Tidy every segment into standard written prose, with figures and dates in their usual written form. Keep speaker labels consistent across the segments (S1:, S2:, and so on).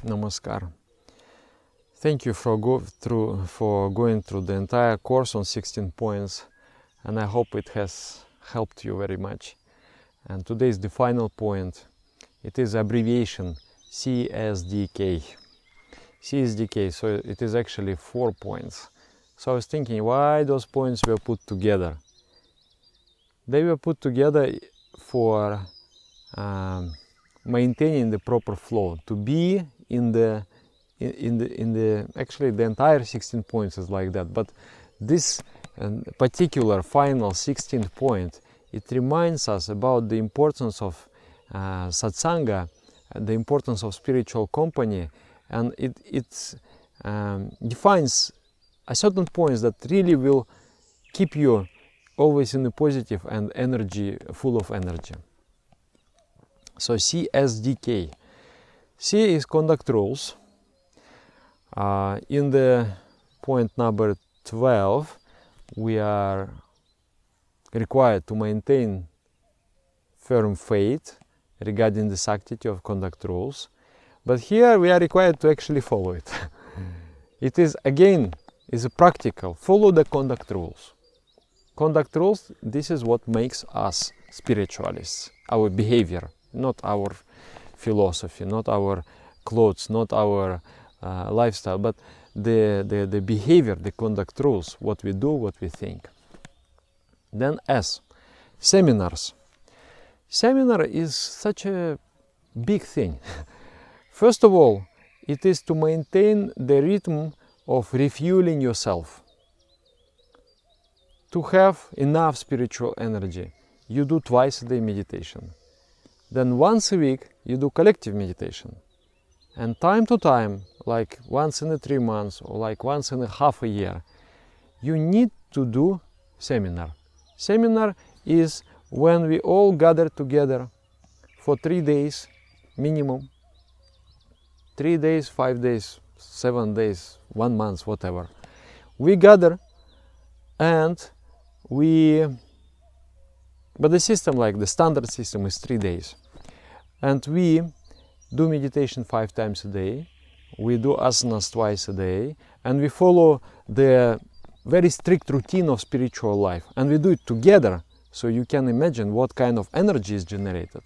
S1: Namaskar. Thank you for going through the entire course on 16 points, and I hope it has helped you very much. And today is the final point. It is abbreviation CSDK. CSDK, so it is actually 4 points. So I was thinking, why those points were put together? They were put together for maintaining the proper flow, to be in the actually the entire 16 points is like that, but this particular final 16th point, it reminds us about the importance of satsanga, the importance of spiritual company, and it defines a certain points that really will keep you always in the positive and energy, full of energy. So CSDK. C is conduct rules. In the point number 12, we are required to maintain firm faith regarding the sanctity of conduct rules. But here we are required to actually follow it. It is again is a practical. Follow the conduct rules. Conduct rules, this is what makes us spiritualists. Our behavior, not our philosophy, not our clothes, not our lifestyle, but the behavior, the conduct rules, what we do, what we think. Then S, seminars. Seminar is such a big thing. First of all, it is to maintain the rhythm of refueling yourself. To have enough spiritual energy, you do twice a day meditation. Then once a week, you do collective meditation. And time to time, like once in 3 months or like once in half a year, you need to do seminar. Seminar is when we all gather together for 3 days minimum. 3 days, 5 days, 7 days, 1 month, whatever. We gather and but the system, like the standard system, is 3 days. And we do meditation 5 times a day. We do asanas twice a day. And we follow the very strict routine of spiritual life. And we do it together, so you can imagine what kind of energy is generated.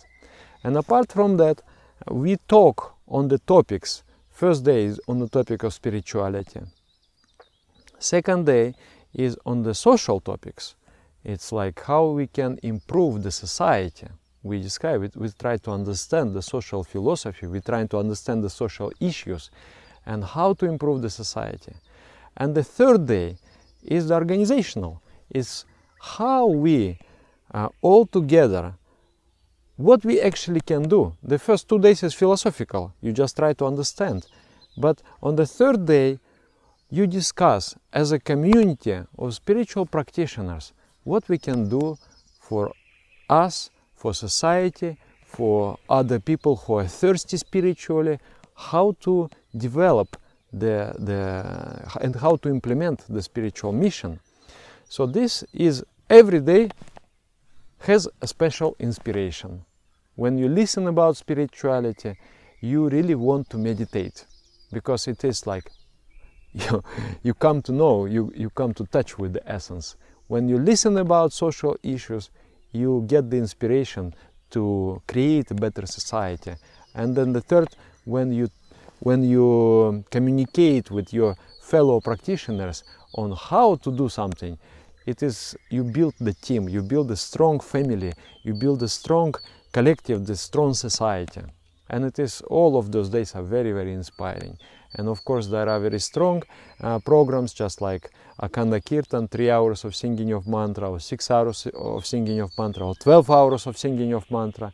S1: And apart from that, we talk on the topics. First day is on the topic of spirituality. Second day is on the social topics. It's like how we can improve the society. We describe it, we try to understand the social philosophy, we try to understand the social issues and how to improve the society. And the third day is the organizational. It's how we all together, what we actually can do. The first 2 days is philosophical, you just try to understand. But on the third day, you discuss as a community of spiritual practitioners what we can do for us, for society, for other people who are thirsty spiritually, how to develop and how to implement the spiritual mission. So this is every day has a special inspiration. When you listen about spirituality, you really want to meditate, because it is like you come to know, you come to touch with the essence. When you listen about social issues, you get the inspiration to create a better society. And then the third, when you communicate with your fellow practitioners on how to do something, it is you build the team, you build a strong family, you build a strong collective, the strong society. And it is, all of those days are very, very inspiring. And of course there are very strong programs, just like Akhanda Kirtan, 3 hours of singing of mantra, or 6 hours of singing of mantra, or 12 hours of singing of mantra,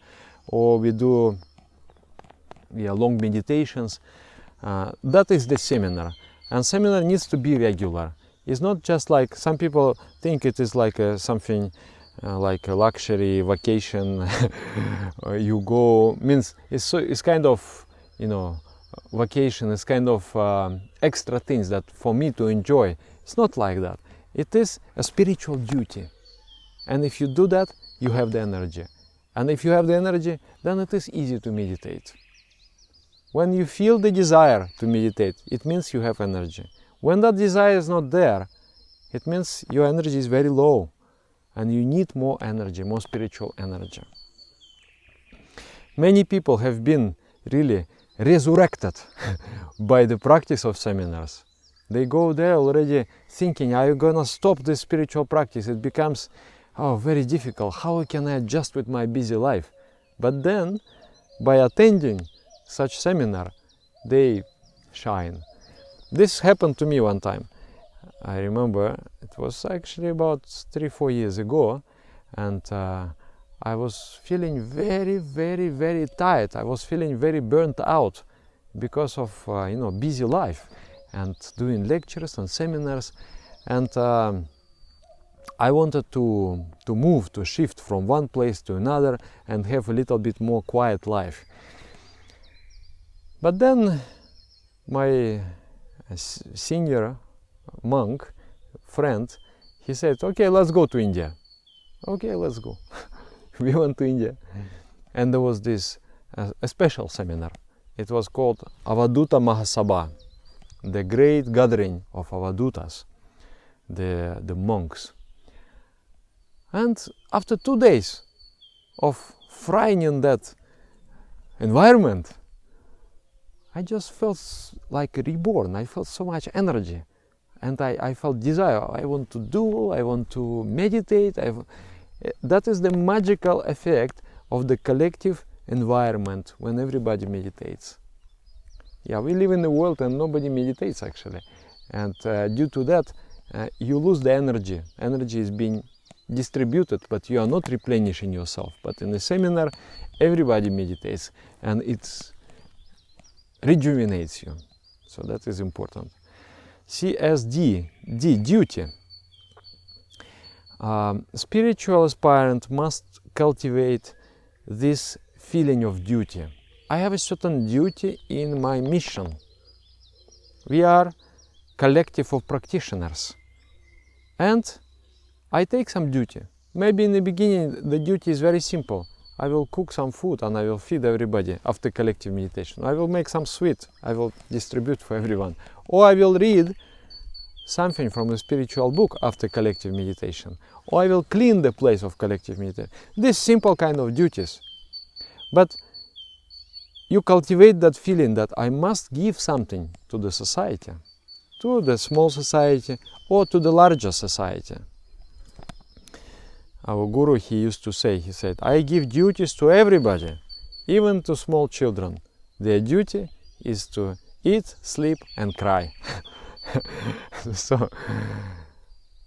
S1: or we do long meditations. That is the seminar. And seminar needs to be regular. It's not just like some people think it is like something like a luxury vacation. You go, means it's kind of, vacation is kind of extra things that for me to enjoy. It's not like that. It is a spiritual duty. And if you do that, you have the energy. And if you have the energy, then it is easy to meditate. When you feel the desire to meditate, it means you have energy. When that desire is not there, it means your energy is very low and you need more energy, more spiritual energy. Many people have been really resurrected by the practice of seminars. They go there already thinking, are you gonna stop this spiritual practice? It becomes very difficult. How can I adjust with my busy life? But then, by attending such seminar, they shine. This happened to me one time. I remember it was actually about 3-4 years ago, and I was feeling very, very, very tired. I was feeling very burnt out because of busy life and doing lectures and seminars, and I wanted to move, to shift from one place to another and have a little bit more quiet life. But then my senior monk friend, he said, okay, let's go to India. Okay, let's go. We went to India, and there was this a special seminar. It was called Avadhuta Mahasabha, the great gathering of Avadhutas, the monks. And after 2 days of frying in that environment, I just felt like reborn. I felt so much energy, and I felt desire. I want to do, I want to meditate. That is the magical effect of the collective environment when everybody meditates. Yeah, we live in a world and nobody meditates actually, and due to that you lose the energy. Energy is being distributed, but you are not replenishing yourself. But in a seminar, everybody meditates, and it rejuvenates you. So that is important. CSD, D, duty. Spiritual aspirant must cultivate this feeling of duty. I have a certain duty in my mission. We are collective of practitioners, and I take some duty. Maybe in the beginning the duty is very simple. I will cook some food and I will feed everybody after collective meditation. I will make some sweet, I will distribute for everyone. Or I will read something from a spiritual book after collective meditation. Or I will clean the place of collective meditation. These simple kind of duties. But you cultivate that feeling that I must give something to the society, to the small society or to the larger society. Our guru, he used to say, he said, I give duties to everybody, even to small children. Their duty is to eat, sleep and cry. So,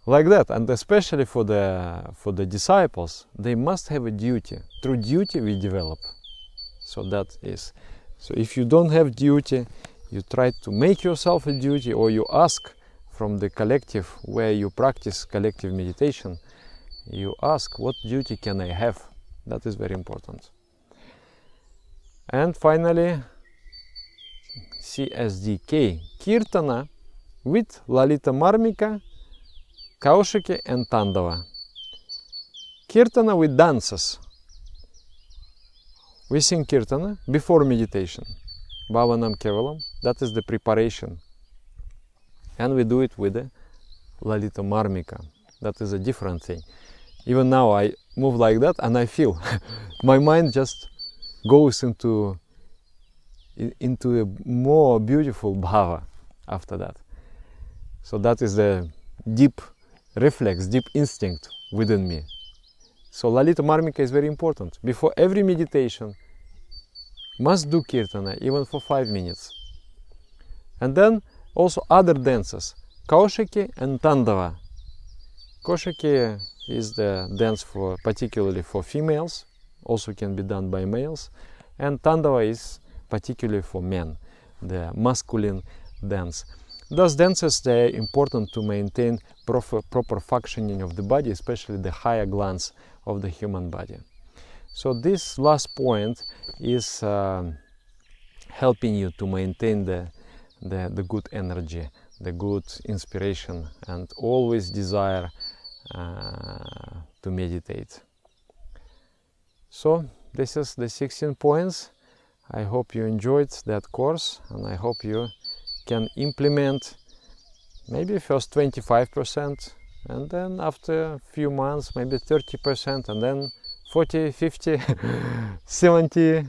S1: like that, and especially for the disciples, they must have a duty. Through duty we develop. So that is. So if you don't have duty, you try to make yourself a duty, or you ask from the collective where you practice collective meditation, you ask, what duty can I have? That is very important. And finally, CSDK, Kirtana with Lalita Marmika, Kaushiki and Tandava. Kirtana with dances. We sing Kirtana before meditation. Bhavanam Kevalam, that is the preparation. And we do it with the Lalita Marmika. That is a different thing. Even now I move like that and I feel my mind just goes into a more beautiful bhava after that. So that is the deep reflex, deep instinct within me. So Lalita Marmika is very important. Before every meditation, must do Kirtana, even for 5 minutes. And then also other dances, Kaushiki and Tandava. Kaushiki is the dance particularly for females, also can be done by males, and Tandava is particularly for men, the masculine dance. Those dances, they are important to maintain proper functioning of the body, especially the higher glands of the human body. So this last point is helping you to maintain the good energy, the good inspiration, and always desire to meditate. So this is the 16 points. I hope you enjoyed that course, and I hope you can implement maybe first 25%, and then after a few months maybe 30%, and then 40, 50, 70,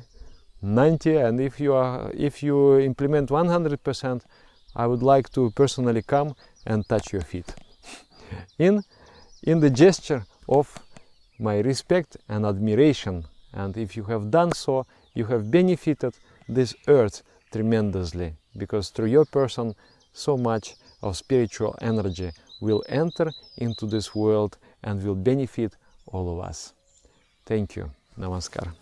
S1: 90, and if you implement 100%, I would like to personally come and touch your feet in the gesture of my respect and admiration. And if you have done so, you have benefited this earth tremendously, because through your person so much of spiritual energy will enter into this world and will benefit all of us. Thank you. Namaskar.